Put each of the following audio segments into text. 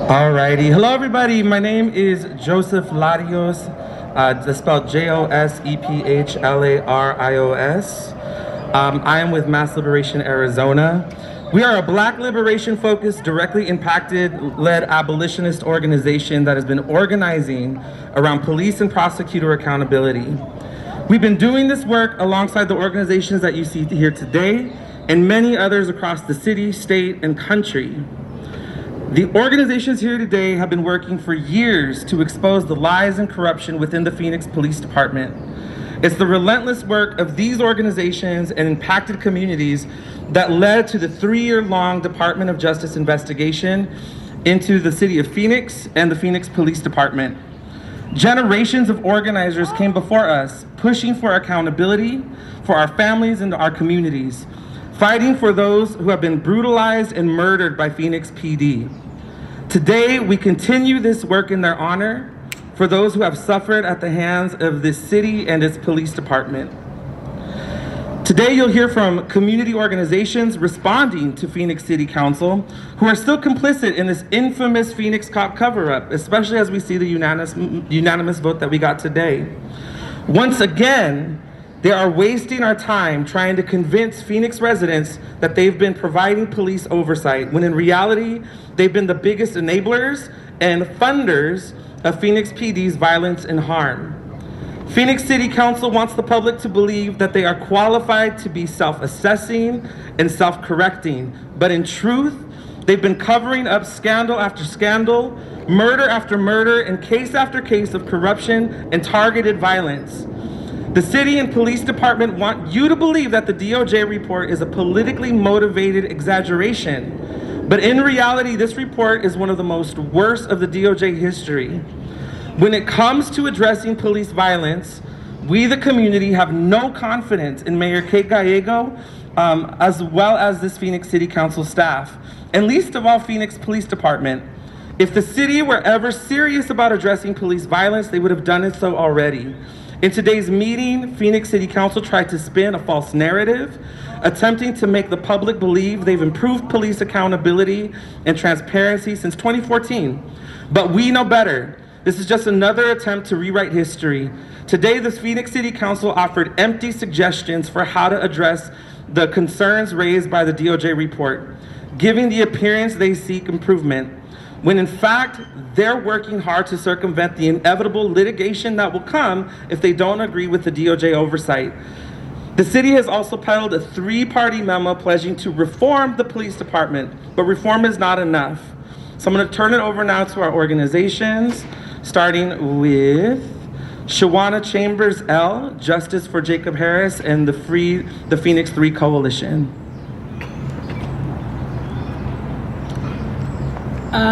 Alrighty, hello everybody. My name is Joseph Larios. That's spelled JosephLarios. I am with Mass Liberation Arizona. We are a Black liberation-focused, directly impacted-led abolitionist organization that has been organizing around police and prosecutor accountability. We've been doing this work alongside the organizations that you see here today and many others across the city, state, and country. The organizations here today have been working for years to expose the lies and corruption within the Phoenix Police Department. It's the relentless work of these organizations and impacted communities that led to the 3-year-long Department of Justice investigation into the city of Phoenix and the Phoenix Police Department. Generations of organizers came before us, pushing for accountability for our families and our communities, fighting for those who have been brutalized and murdered by Phoenix PD. Today, we continue this work in their honor for those who have suffered at the hands of this city and its police department. Today, you'll hear from community organizations responding to Phoenix City Council who are still complicit in this infamous Phoenix cop cover-up, especially as we see the unanimous vote that we got today. Once again, they are wasting our time trying to convince Phoenix residents that they've been providing police oversight, when in reality, they've been the biggest enablers and funders of Phoenix PD's violence and harm. Phoenix City Council wants the public to believe that they are qualified to be self-assessing and self-correcting, but in truth, they've been covering up scandal after scandal, murder after murder, and case after case of corruption and targeted violence. The city and police department want you to believe that the DOJ report is a politically motivated exaggeration. But in reality, this report is one of the most worst of the DOJ history. When it comes to addressing police violence, we, the community, have no confidence in Mayor Kate Gallego, as well as this Phoenix City Council staff, and least of all, Phoenix Police Department. If the city were ever serious about addressing police violence, they would have done it so already. In today's meeting, Phoenix City Council tried to spin a false narrative, attempting to make the public believe they've improved police accountability and transparency since 2014. But we know better. This is just another attempt to rewrite history. Today, the Phoenix City Council offered empty suggestions for how to address the concerns raised by the DOJ report, giving the appearance they seek improvement, when in fact, they're working hard to circumvent the inevitable litigation that will come if they don't agree with the DOJ oversight. The city has also peddled a 3-party memo pledging to reform the police department, but reform is not enough. So I'm going to turn it over now to our organizations, starting with Shawana Chambers L, Justice for Jacob Harris, and the Phoenix 3 Coalition.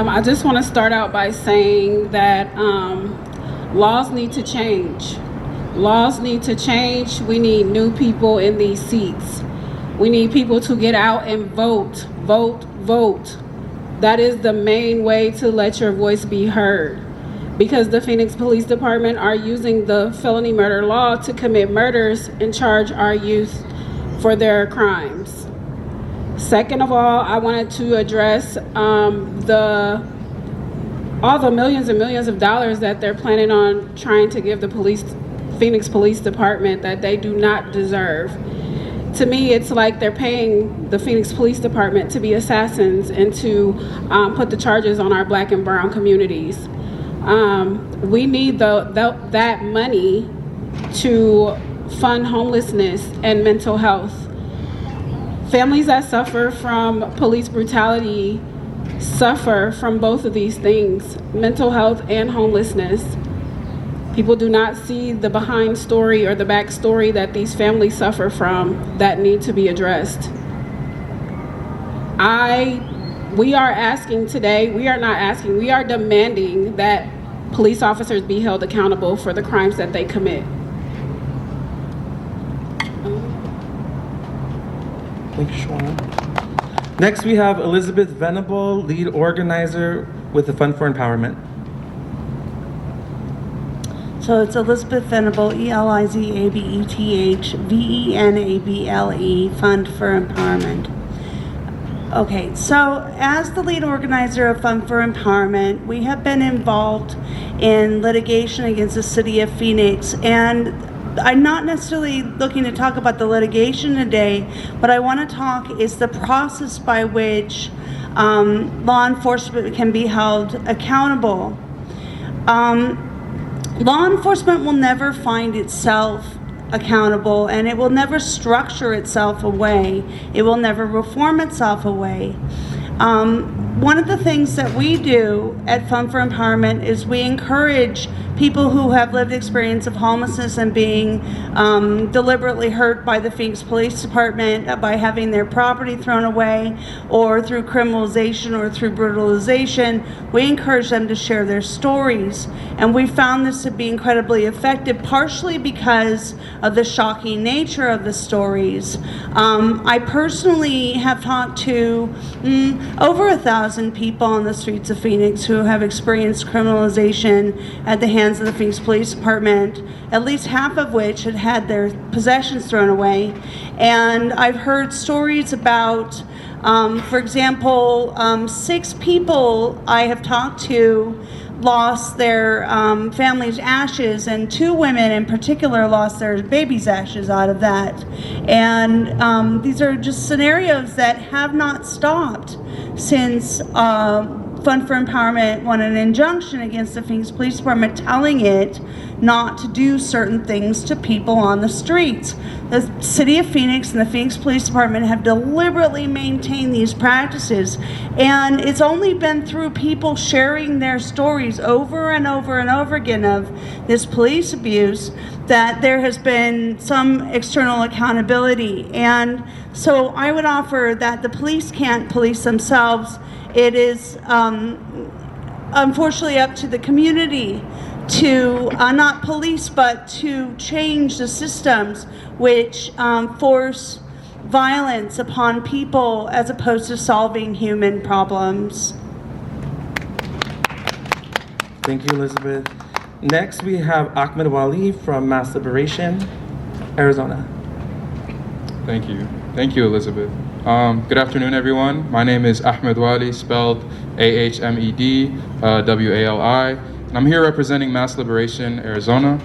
I just want to start out by saying that laws need to change. Laws need to change. We need new people in these seats. We need people to get out and vote, vote, vote. That is the main way to let your voice be heard. Because the Phoenix Police Department are using the felony murder law to commit murders and charge our youth for their crimes. Second of all, I wanted to address all the millions and millions of dollars that they're planning on trying to give the Phoenix Police Department that they do not deserve. To me, it's like they're paying the Phoenix Police Department to be assassins and to put the charges on our Black and brown communities. We need that money to fund homelessness and mental health. Families that suffer from police brutality suffer from both of these things, mental health and homelessness. People do not see the behind story or the back story that these families suffer from that need to be addressed. We are asking today, we are demanding that police officers be held accountable for the crimes that they commit. Thank you, Shawana. Next, we have Elizabeth Venable, lead organizer with the Fund for Empowerment. So it's Elizabeth Venable, ELIZABETH, VENABLE, Fund for Empowerment. Okay, so as the lead organizer of Fund for Empowerment, we have been involved in litigation against the city of Phoenix, and I'm not necessarily looking to talk about the litigation today, but I want to talk is the process by which law enforcement can be held accountable. Law enforcement will never find itself accountable, and it will never structure itself away. It will never reform itself away. One of the things that we do at Fund for Empowerment is we encourage people who have lived experience of homelessness and being deliberately hurt by the Phoenix Police Department by having their property thrown away, or through criminalization or through brutalization. We encourage them to share their stories, and we found this to be incredibly effective, partially because of the shocking nature of the stories. I personally have talked to over 1,000 people on the streets of Phoenix who have experienced criminalization at the hands of the Phoenix Police Department, at least half of which had had their possessions thrown away. And I've heard stories about, for example, 6 people I have talked to lost their family's ashes, and 2 women in particular lost their baby's ashes out of that. And these are just scenarios that have not stopped since Fund for Empowerment won an injunction against the Phoenix Police Department telling it not to do certain things to people on the streets. The City of Phoenix and the Phoenix Police Department have deliberately maintained these practices, and it's only been through people sharing their stories over and over and over again of this police abuse that there has been some external accountability. And so I would offer that the police can't police themselves. It is unfortunately up to the community to not police, but to change the systems which force violence upon people as opposed to solving human problems. Thank you, Elizabeth. Next, we have Ahmed Wali from Mass Liberation, Arizona. Thank you. Thank you, Elizabeth. Good afternoon, everyone. My name is Ahmed Wali, spelled Ahmed Wali, and I'm here representing Mass Liberation, Arizona.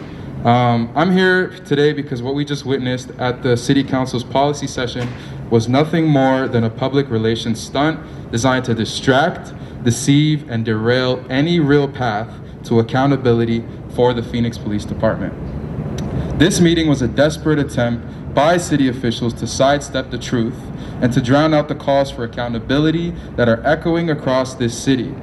I'm here today because what we just witnessed at the City Council's policy session was nothing more than a public relations stunt designed to distract, deceive, and derail any real path to accountability for the Phoenix Police Department. This meeting was a desperate attempt by city officials to sidestep the truth and to drown out the calls for accountability that are echoing across this city.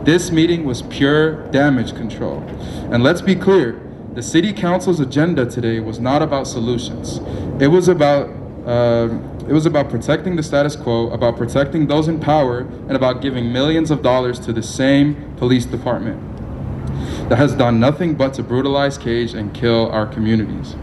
This meeting was pure damage control. And let's be clear, the City Council's agenda today was not about solutions. It was about protecting the status quo, about protecting those in power, and about giving millions of dollars to the same police department that has done nothing but to brutalize, cage, and kill our communities.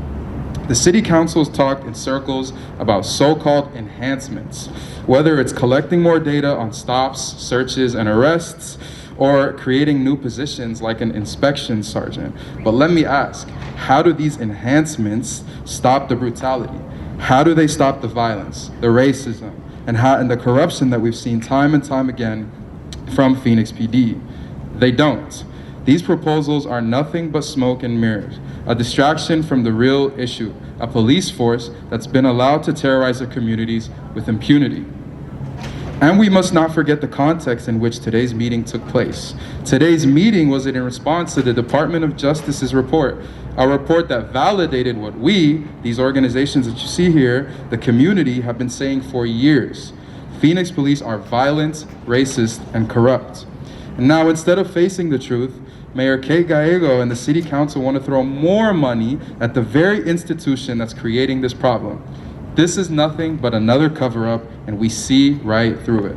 The City Council's talked in circles about so-called enhancements, whether it's collecting more data on stops, searches, and arrests, or creating new positions like an inspection sergeant. But let me ask, how do these enhancements stop the brutality? How do they stop the violence, the racism, and the corruption that we've seen time and time again from Phoenix PD? They don't. These proposals are nothing but smoke and mirrors, a distraction from the real issue, a police force that's been allowed to terrorize their communities with impunity. And we must not forget the context in which today's meeting took place. Today's meeting was in response to the Department of Justice's report, a report that validated what we, these organizations that you see here, the community, have been saying for years. Phoenix police are violent, racist, and corrupt. And now, instead of facing the truth, Mayor Kay Gallego and the City Council want to throw more money at the very institution that's creating this problem. This is nothing but another cover-up, and we see right through it.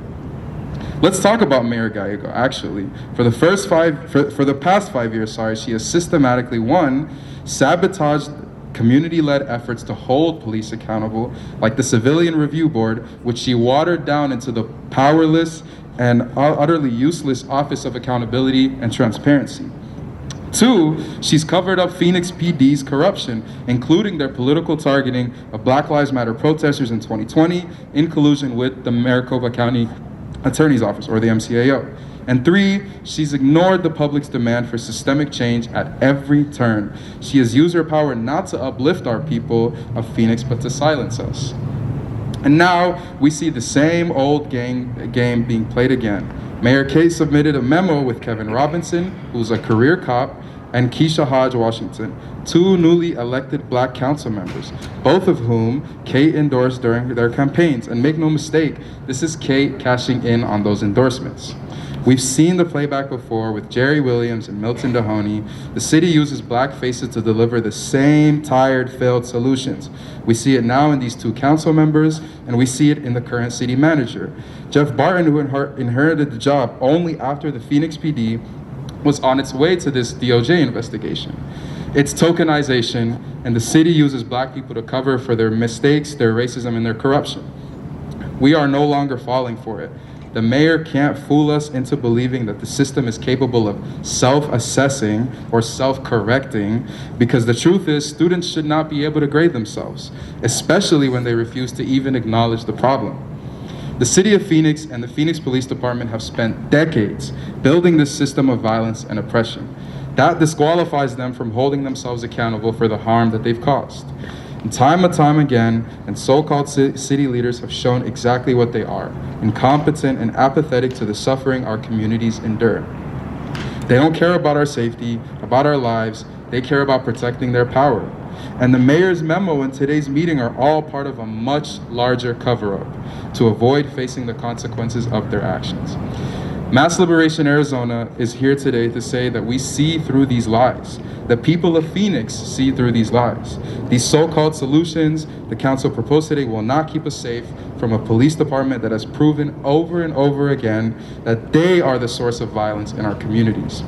Let's talk about Mayor Gallego, actually. For the past 5 years, she has systematically, one, sabotaged community-led efforts to hold police accountable, like the Civilian Review Board, which she watered down into the powerless and utterly useless Office of Accountability and Transparency. Two, she's covered up Phoenix PD's corruption, including their political targeting of Black Lives Matter protesters in 2020 in collusion with the Maricopa County Attorney's Office, or the MCAO. And three, she's ignored the public's demand for systemic change at every turn. She has used her power not to uplift our people of Phoenix, but to silence us. And now we see the same old game being played again. Mayor Kay submitted a memo with Kevin Robinson, who's a career cop, and Keisha Hodge Washington, two newly elected Black council members, both of whom Kay endorsed during their campaigns. And make no mistake, this is Kay cashing in on those endorsements. We've seen the playback before with Jerry Williams and Milton Dehoney. The city uses Black faces to deliver the same tired, failed solutions. We see it now in these two council members, and we see it in the current city manager. Jeff Barton, who inherited the job only after the Phoenix PD was on its way to this DOJ investigation. It's tokenization, and the city uses Black people to cover for their mistakes, their racism, and their corruption. We are no longer falling for it. The mayor can't fool us into believing that the system is capable of self-assessing or self-correcting, because the truth is students should not be able to grade themselves, especially when they refuse to even acknowledge the problem. The city of Phoenix and the Phoenix Police Department have spent decades building this system of violence and oppression. That disqualifies them from holding themselves accountable for the harm that they've caused. And time again, and so-called city leaders have shown exactly what they are: incompetent and apathetic to the suffering our communities endure. They don't care about our safety, about our lives. They care about protecting their power. And the mayor's memo and today's meeting are all part of a much larger cover-up to avoid facing the consequences of their actions. Mass Liberation Arizona is here today to say that we see through these lies. The people of Phoenix see through these lies. These so-called solutions the council proposed today will not keep us safe from a police department that has proven over and over again that they are the source of violence in our communities.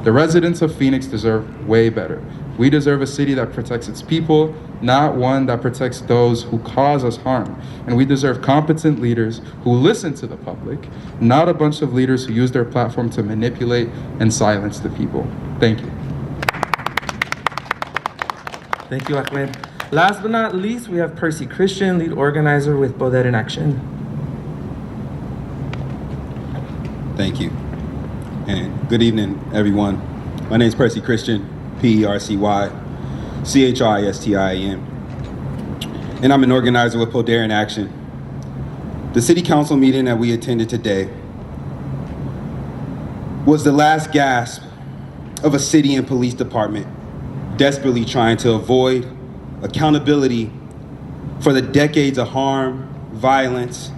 The residents of Phoenix deserve way better. We deserve a city that protects its people, not one that protects those who cause us harm. And we deserve competent leaders who listen to the public, not a bunch of leaders who use their platform to manipulate and silence the people. Thank you. Thank you, Ahmed. Last but not least, we have Percy Christian, lead organizer with Poder in Action. Thank you. And good evening, everyone. My name is Percy Christian, P-E-R-C-Y, C-H-R-I-S-T-I-A-N. And I'm an organizer with Poder in Action. The city council meeting that we attended today was the last gasp of a city and police department desperately trying to avoid accountability for the decades of harm, violence,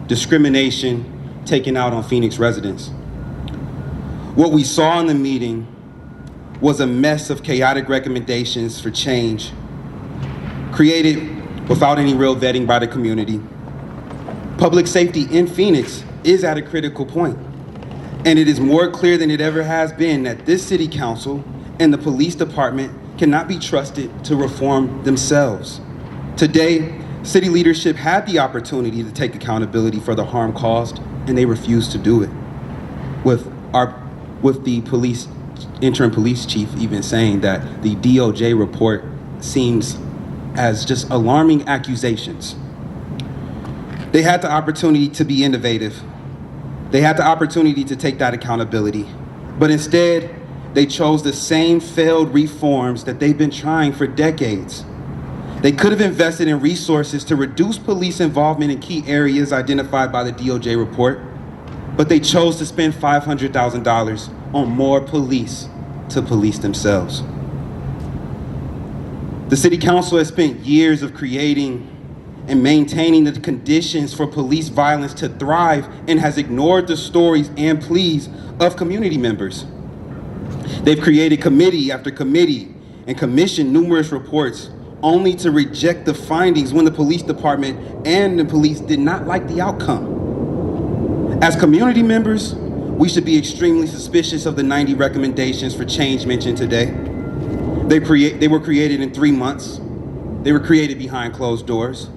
discrimination taken out on Phoenix residents. What we saw in the meeting was a mess of chaotic recommendations for change, created without any real vetting by the community. Public safety in Phoenix is at a critical point, and it is more clear than it ever has been that this city council and the police department cannot be trusted to reform themselves. Today, city leadership had the opportunity to take accountability for the harm caused, and they refused to do it. With the interim police chief even saying that the DOJ report seems as just alarming accusations. They had the opportunity to be innovative. They had the opportunity to take that accountability, but instead, they chose the same failed reforms that they've been trying for decades. They could have invested in resources to reduce police involvement in key areas identified by the DOJ report, but they chose to spend $500,000 on more police to police themselves. The city council has spent years of creating and maintaining the conditions for police violence to thrive and has ignored the stories and pleas of community members. They've created committee after committee and commissioned numerous reports only to reject the findings when the police department and the police did not like the outcome. As community members, we should be extremely suspicious of the 90 recommendations for change mentioned today. They were created in 3 months. They were created behind closed doors.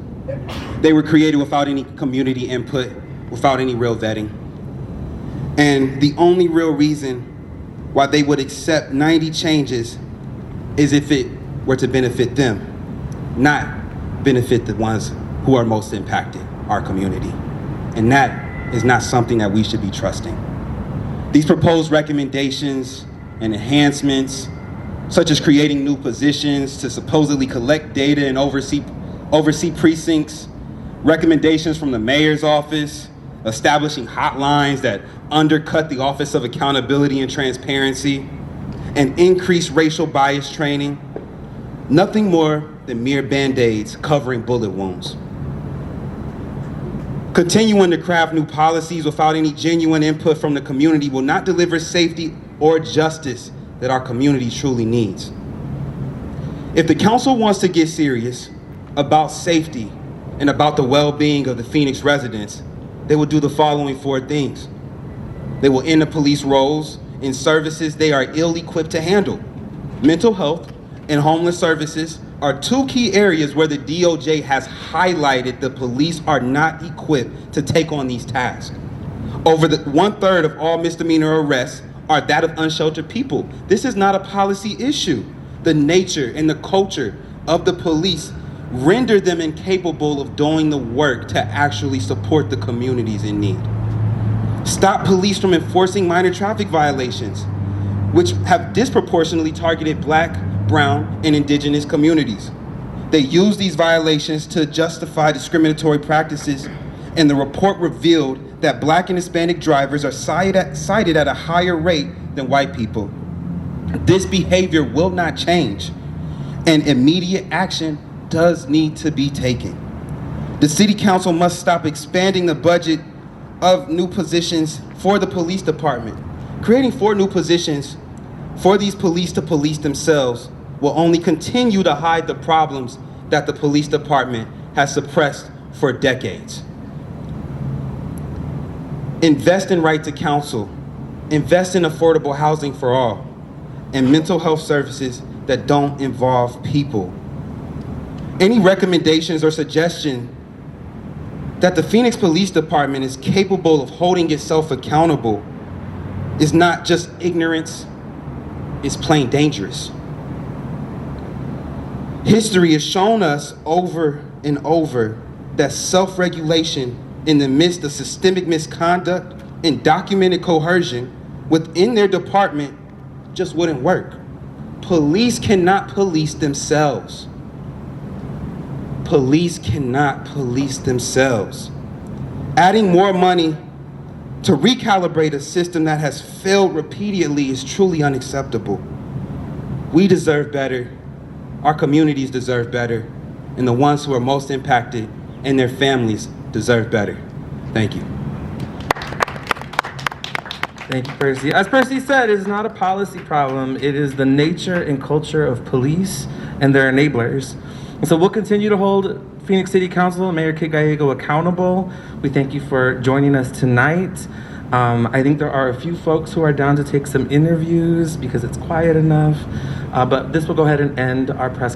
They were created without any community input, without any real vetting. And the only real reason why they would accept 90 changes is if it were to benefit them, not benefit the ones who are most impacted, our community. And that is not something that we should be trusting. These proposed recommendations and enhancements, such as creating new positions to supposedly collect data and oversee precincts, recommendations from the mayor's office, establishing hotlines that undercut the Office of Accountability and Transparency, and increased racial bias training, nothing more than mere Band-Aids covering bullet wounds. Continuing to craft new policies without any genuine input from the community will not deliver safety or justice that our community truly needs. If the council wants to get serious about safety and about the well-being of the Phoenix residents, they will do the following 4 things. They will end the police roles in services they are ill-equipped to handle. Mental health and homeless services are 2 key areas where the DOJ has highlighted the police are not equipped to take on these tasks. Over 1/3 of all misdemeanor arrests are that of unsheltered people. This is not a policy issue. The nature and the culture of the police render them incapable of doing the work to actually support the communities in need. Stop police from enforcing minor traffic violations, which have disproportionately targeted Black, brown, and indigenous communities. They use these violations to justify discriminatory practices, and the report revealed that Black and Hispanic drivers are cited at a higher rate than white people. This behavior will not change, and immediate action does need to be taken. The City Council must stop expanding the budget of new positions for the police department. Creating 4 new positions for these police to police themselves will only continue to hide the problems that the police department has suppressed for decades. Invest in right to counsel, invest in affordable housing for all, and mental health services that don't involve people. Any recommendations or suggestion that the Phoenix Police Department is capable of holding itself accountable is not just ignorance, it's plain dangerous. History has shown us over and over that self-regulation in the midst of systemic misconduct and documented coercion within their department just wouldn't work. Police cannot police themselves. Police cannot police themselves. Adding more money to recalibrate a system that has failed repeatedly is truly unacceptable. We deserve better, our communities deserve better, and the ones who are most impacted and their families deserve better. Thank you. Thank you, Percy. As Percy said, it is not a policy problem. It is the nature and culture of police and their enablers. And so we'll continue to hold Phoenix City Council and Mayor Kit Gallego accountable. We thank you for joining us tonight. I think there are a few folks who are down to take some interviews because it's quiet enough. But this will go ahead and end our press